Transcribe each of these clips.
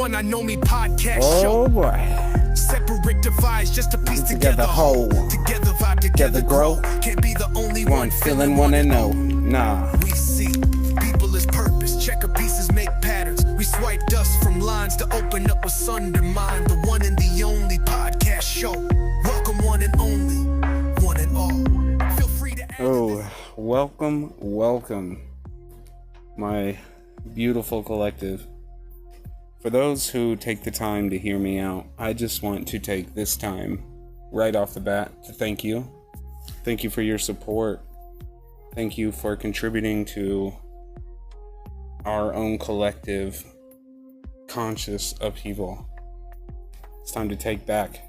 one I know me podcast Oh show. boy. Separate divides just to piece Together whole. Together vibe, together grow. Can't be the only one feeling one and no. Nah. We see people as purpose. Checker pieces make patterns. We swipe dust from lines to open up a sunder mind. The one and the only podcast show. Welcome one and only, one and all. Feel free to add welcome, my beautiful collective. For those who take the time to hear me out, I just want to take this time right off the bat to thank you. Thank you for your support. Thank you for contributing to our own collective conscious upheaval. It's time to take back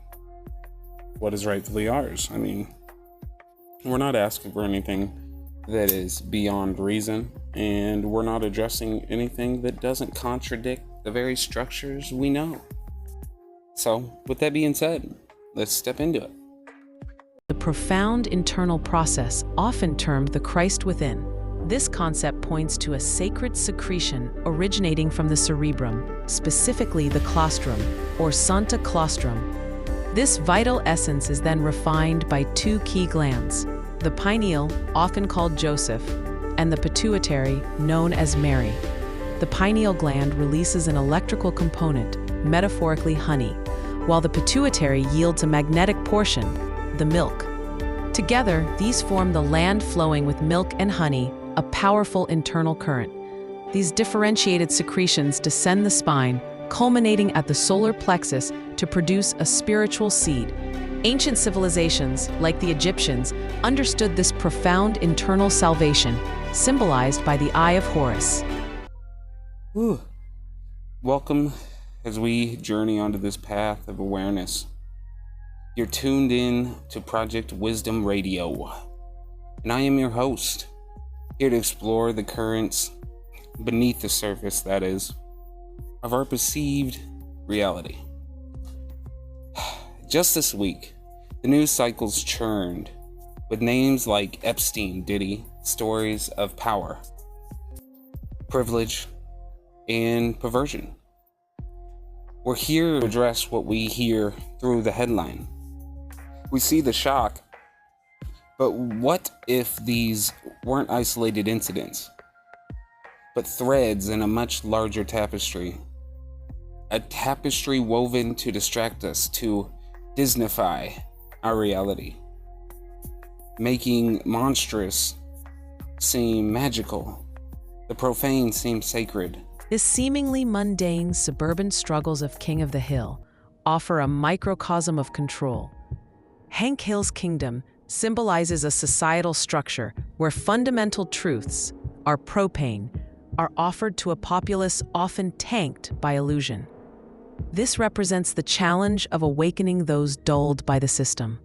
what is rightfully ours. I mean, we're not asking for anything that is beyond reason, and we're not addressing anything that doesn't contradict the very structures we know. So, with that being said, let's step into it. The profound internal process, often termed the Christ within. This concept points to a sacred secretion originating from the cerebrum, specifically the claustrum, or Sancta Claustrum. This vital essence is then refined by two key glands, the pineal, often called Joseph, and the pituitary, known as Mary. The pineal gland releases an electrical component, metaphorically honey, while the pituitary yields a magnetic portion, the milk. Together, these form the land flowing with milk and honey, a powerful internal current. These differentiated secretions descend the spine, culminating at the solar plexus to produce a spiritual seed. Ancient civilizations, like the Egyptians, understood this profound internal salvation, symbolized by the Eye of Horus. Whew. Welcome as we journey onto this path of awareness. You're tuned in to Project Wisdom Radio, and I am your host, here to explore the currents beneath the surface, that is, of our perceived reality. Just this week, the news cycles churned with names like Epstein, Diddy, stories of power, privilege, and perversion. We're here to address what we hear through the headline. We see the shock, but what if these weren't isolated incidents, but threads in a much larger tapestry? A tapestry woven to distract us, to Disneyfy our reality, making monstrous seem magical, the profane seem sacred. The seemingly mundane suburban struggles of King of the Hill offer a microcosm of control. Hank Hill's kingdom symbolizes a societal structure where fundamental truths, our propane, are offered to a populace often tanked by illusion. This represents the challenge of awakening those dulled by the system.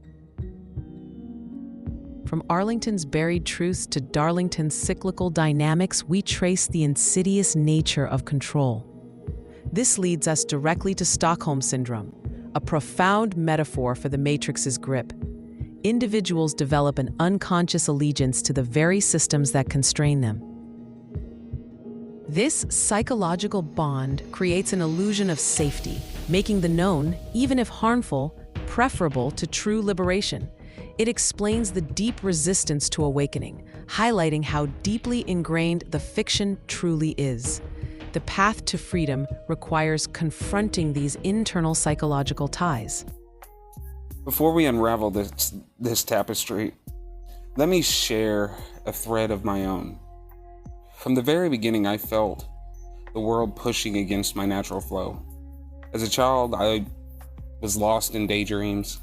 From Arlington's buried truths to Darlington's cyclical dynamics, we trace the insidious nature of control. This leads us directly to Stockholm Syndrome, a profound metaphor for the Matrix's grip. Individuals develop an unconscious allegiance to the very systems that constrain them. This psychological bond creates an illusion of safety, making the known, even if harmful, preferable to true liberation. It explains the deep resistance to awakening, highlighting how deeply ingrained the fiction truly is. The path to freedom requires confronting these internal psychological ties. Before we unravel this tapestry, let me share a thread of my own. From the very beginning, I felt the world pushing against my natural flow. As a child, I was lost in daydreams.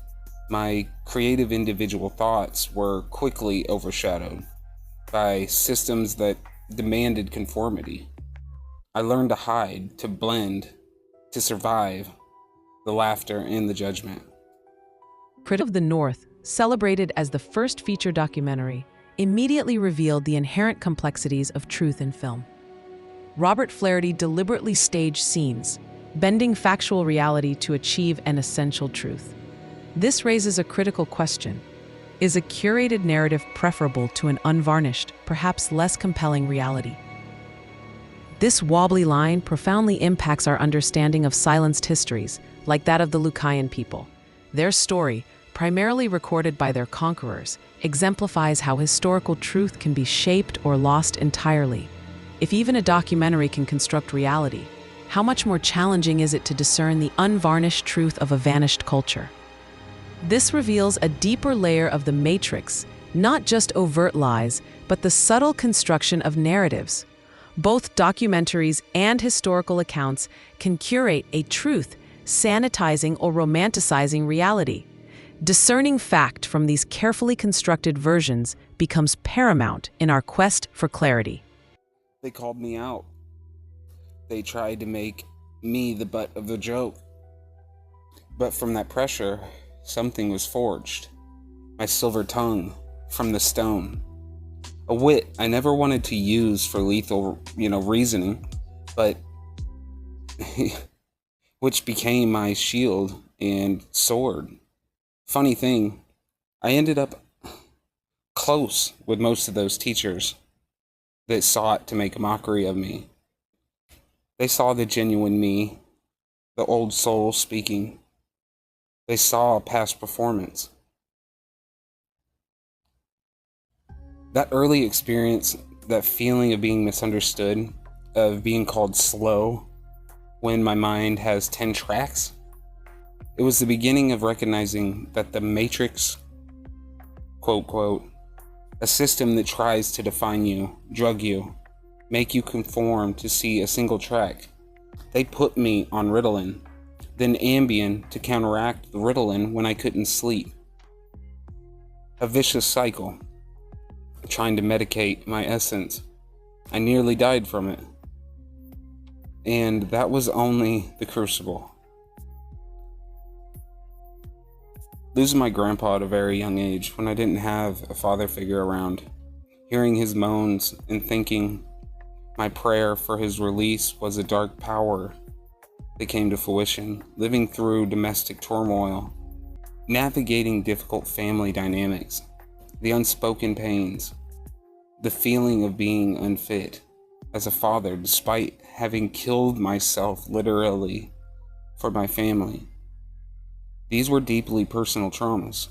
My creative individual thoughts were quickly overshadowed by systems that demanded conformity. I learned to hide, to blend, to survive the laughter and the judgment. Critic of the North, celebrated as the first feature documentary, immediately revealed the inherent complexities of truth in film. Robert Flaherty deliberately staged scenes, bending factual reality to achieve an essential truth. This raises a critical question. Is a curated narrative preferable to an unvarnished, perhaps less compelling reality? This wobbly line profoundly impacts our understanding of silenced histories, like that of the Lucayan people. Their story, primarily recorded by their conquerors, exemplifies how historical truth can be shaped or lost entirely. If even a documentary can construct reality, how much more challenging is it to discern the unvarnished truth of a vanished culture? This reveals a deeper layer of the matrix, not just overt lies, but the subtle construction of narratives. Both documentaries and historical accounts can curate a truth, sanitizing or romanticizing reality. Discerning fact from these carefully constructed versions becomes paramount in our quest for clarity. They called me out. They tried to make me the butt of the joke. But from that pressure, something was forged. My silver tongue from the stone. A wit I never wanted to use for lethal, reasoning, but which became my shield and sword. Funny thing, I ended up close with most of those teachers that sought to make a mockery of me. They saw the genuine me, the old soul speaking. They saw past performance. That early experience, that feeling of being misunderstood, of being called slow when my mind has 10 tracks, it was the beginning of recognizing that the Matrix, quote, quote, a system that tries to define you, drug you, make you conform to see a single track. They put me on Ritalin, then Ambien to counteract the Ritalin when I couldn't sleep. A vicious cycle. Trying to medicate my essence. I nearly died from it. And that was only the crucible. Losing my grandpa at a very young age, when I didn't have a father figure around, hearing his moans and thinking my prayer for his release was a dark power that came to fruition, living through domestic turmoil, navigating difficult family dynamics, the unspoken pains, the feeling of being unfit as a father despite having killed myself literally for my family. These were deeply personal traumas.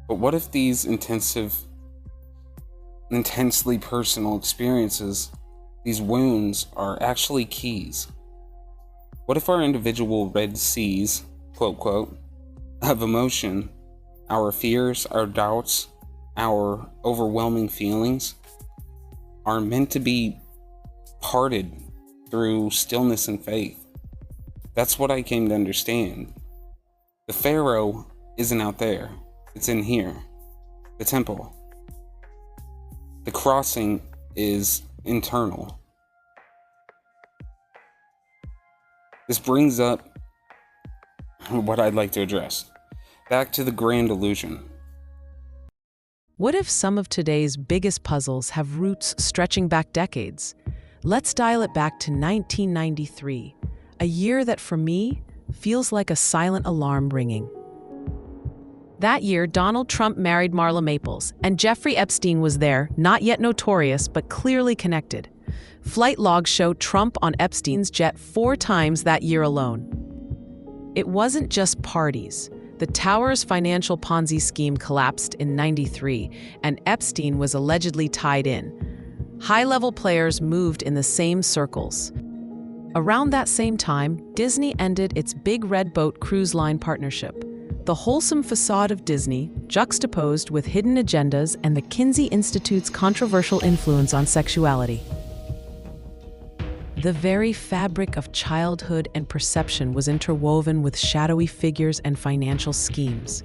But what if these intensely personal experiences, these wounds, are actually keys? What if our individual red seas, quote, quote, of emotion, our fears, our doubts, our overwhelming feelings, are meant to be parted through stillness and faith? That's what I came to understand. The Pharaoh isn't out there. It's in here. The temple. The crossing is internal. This brings up what I'd like to address. Back to the grand illusion. What if some of today's biggest puzzles have roots stretching back decades? Let's dial it back to 1993, a year that for me feels like a silent alarm ringing. That year, Donald Trump married Marla Maples, and Jeffrey Epstein was there, not yet notorious, but clearly connected. Flight logs show Trump on Epstein's jet 4 times that year alone. It wasn't just parties. The Towers financial Ponzi scheme collapsed in '93, and Epstein was allegedly tied in. High-level players moved in the same circles. Around that same time, Disney ended its Big Red Boat cruise line partnership. The wholesome facade of Disney, juxtaposed with hidden agendas and the Kinsey Institute's controversial influence on sexuality. The very fabric of childhood and perception was interwoven with shadowy figures and financial schemes.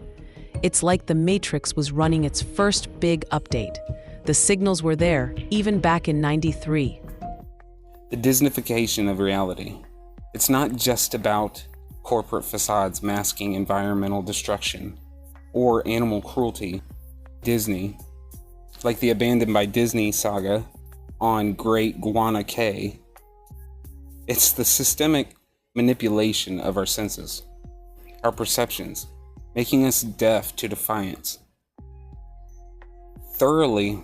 It's like the Matrix was running its first big update. The signals were there, even back in '93. The Disneyfication of reality. It's not just about corporate facades masking environmental destruction or animal cruelty. Disney, like the Abandoned by Disney saga on Great Guana Cay, it's the systemic manipulation of our senses, our perceptions, making us deaf to defiance. Thoroughly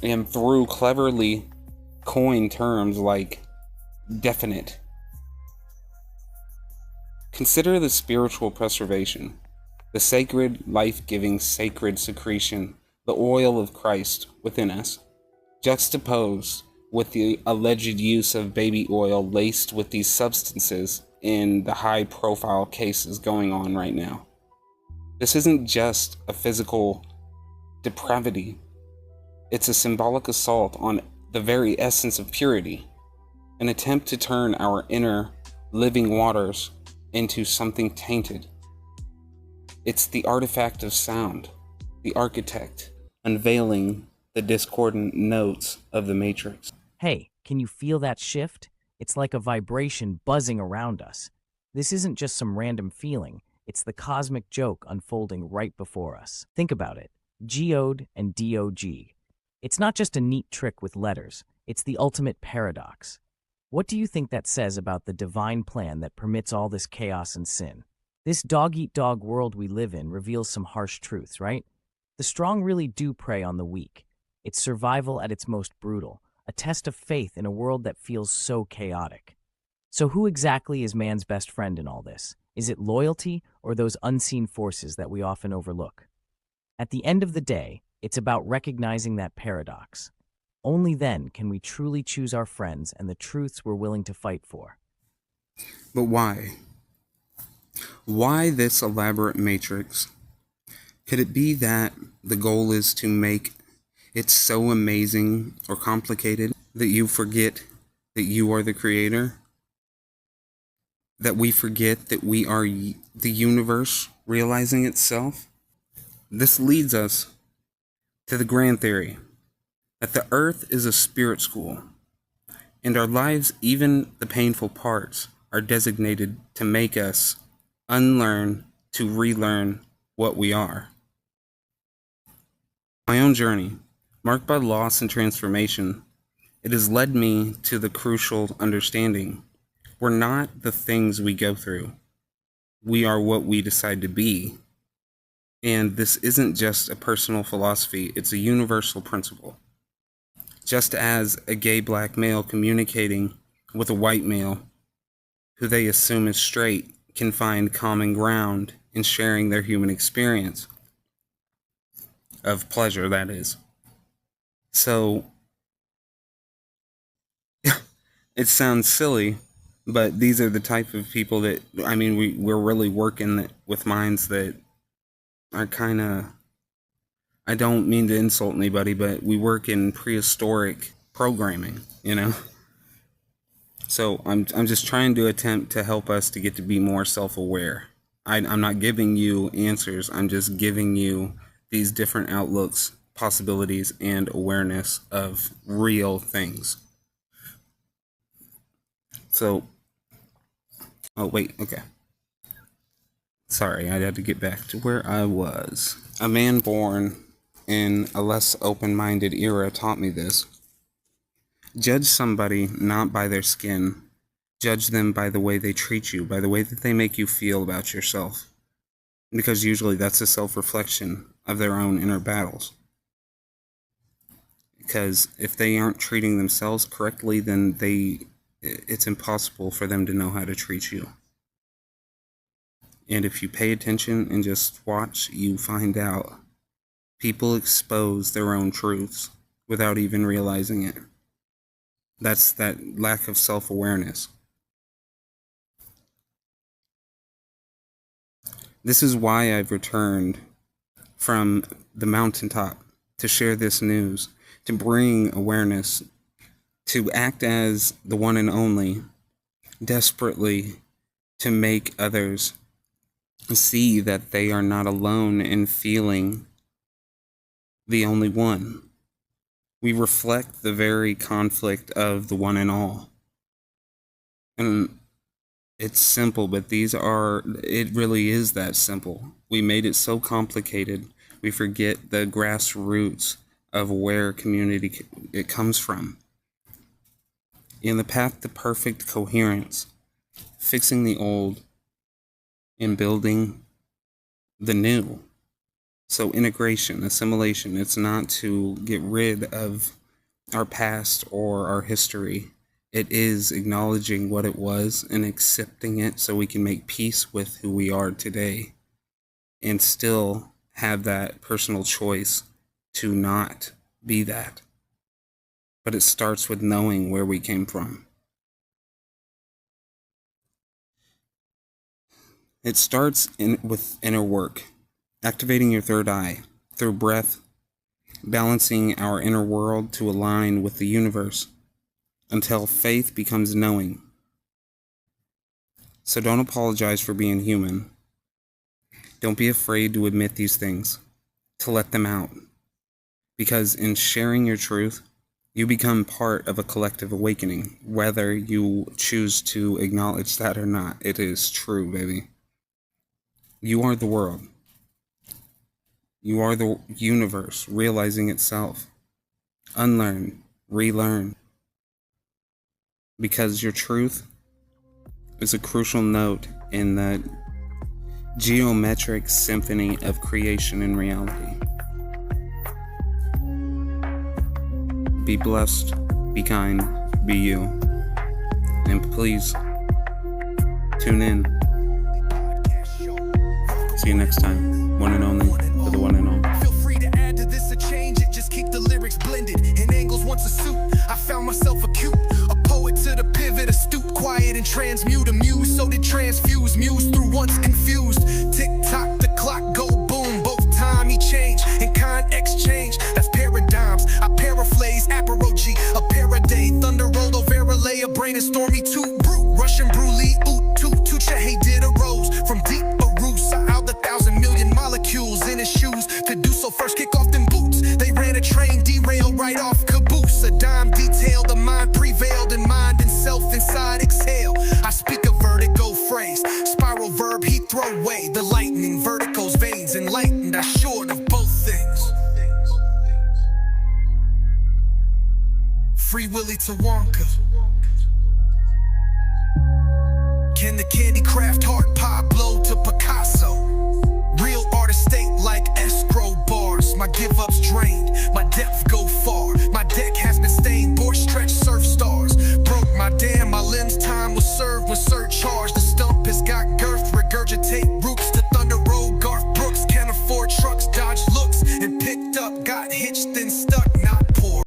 and through cleverly coined terms like definite. Consider the spiritual preservation, the sacred, life-giving, sacred secretion, the oil of Christ within us, juxtaposed with the alleged use of baby oil laced with these substances in the high-profile cases going on right now. This isn't just a physical depravity. It's a symbolic assault on the very essence of purity, an attempt to turn our inner living waters into something tainted. It's the artifact of sound, the architect unveiling the discordant notes of the matrix. Hey, can you feel that shift? It's like a vibration buzzing around us. This isn't just some random feeling, it's the cosmic joke unfolding right before us. Think about it. Geode and DOG. It's not just a neat trick with letters, it's the ultimate paradox. What do you think that says about the divine plan that permits all this chaos and sin? This dog-eat-dog world we live in reveals some harsh truths, right? The strong really do prey on the weak. It's survival at its most brutal, a test of faith in a world that feels so chaotic. So who exactly is man's best friend in all this? Is it loyalty or those unseen forces that we often overlook? At the end of the day, it's about recognizing that paradox. Only then can we truly choose our friends and the truths we're willing to fight for. But why? Why this elaborate matrix? Could it be that the goal is to make it so amazing or complicated that you forget that you are the creator? That we forget that we are the universe realizing itself? This leads us to the grand theory that the earth is a spirit school, and our lives, even the painful parts, are designated to make us unlearn to relearn what we are. My own journey, marked by loss and transformation, it has led me to the crucial understanding: we're not the things we go through. We are what we decide to be. And this isn't just a personal philosophy, it's a universal principle. Just as a gay black male communicating with a white male who they assume is straight can find common ground in sharing their human experience of pleasure, that is. So, it sounds silly, but these are the type of people that, we're really working with minds that are kind of, I don't mean to insult anybody, but we work in prehistoric programming, So I'm just trying to attempt to help us to get to be more self-aware. I'm not giving you answers. I'm just giving you these different outlooks, possibilities, and awareness of real things. So, oh wait, okay. Sorry, I had to get back to where I was. A man born in a less open-minded era taught me this. Judge somebody not by their skin. Judge them by the way they treat you, by the way that they make you feel about yourself. Because usually that's a self-reflection of their own inner battles. Because if they aren't treating themselves correctly, then it's impossible for them to know how to treat you. And if you pay attention and just watch, you find out people expose their own truths without even realizing it. That's that lack of self-awareness. This is why I've returned from the mountaintop to share this news, to bring awareness, to act as the one and only, desperately to make others see that they are not alone in feeling the only one. We reflect the very conflict of the one and all. And it's simple, but it really is that simple. We made it so complicated, we forget the grassroots of where community it comes from. In the path to perfect coherence, fixing the old and building the new. So integration, assimilation, it's not to get rid of our past or our history. It is acknowledging what it was and accepting it so we can make peace with who we are today and still have that personal choice to not be that. But it starts with knowing where we came from. It starts with inner work, activating your third eye through breath, balancing our inner world to align with the universe until faith becomes knowing. So don't apologize for being human. Don't be afraid to admit these things, to let them out. Because in sharing your truth, you become part of a collective awakening, whether you choose to acknowledge that or not. It is true, baby. You are the world. You are the universe realizing itself. Unlearn, relearn. Because your truth is a crucial note in the geometric symphony of creation and reality. Be blessed, be kind, be you. And please, tune in. See you next time. One and only, for the one and all. Feel free to add to this or change it, just keep the lyrics blended. In angles once a suit, I found myself acute. A poet to the pivot, astute, quiet and transmute. A muse, so did transfuse, muse through once confused. Tick tock, the clock go boom, both time he changed. In kind exchange, that's paradigms. I paraphrase, apology, a paraday. Thunder rolled over a brain and stormy too. Brute, Russian brulee, oot, toot, tucha, hey, did a rose. From deep Barus, out the 1,000,000,000 molecules in his shoes. To do so first, kick off them boots. They ran a train, derailed right off caboose. A dime detail, the mind prevailed, and mind and self inside exhale. I speak a vertigo phrase, spiral verb, he throw away. The lightning, verticals, veins, enlightened, I short of both things. Free Willy to Wonka. Can the candy craft heart Pablo to Picasso?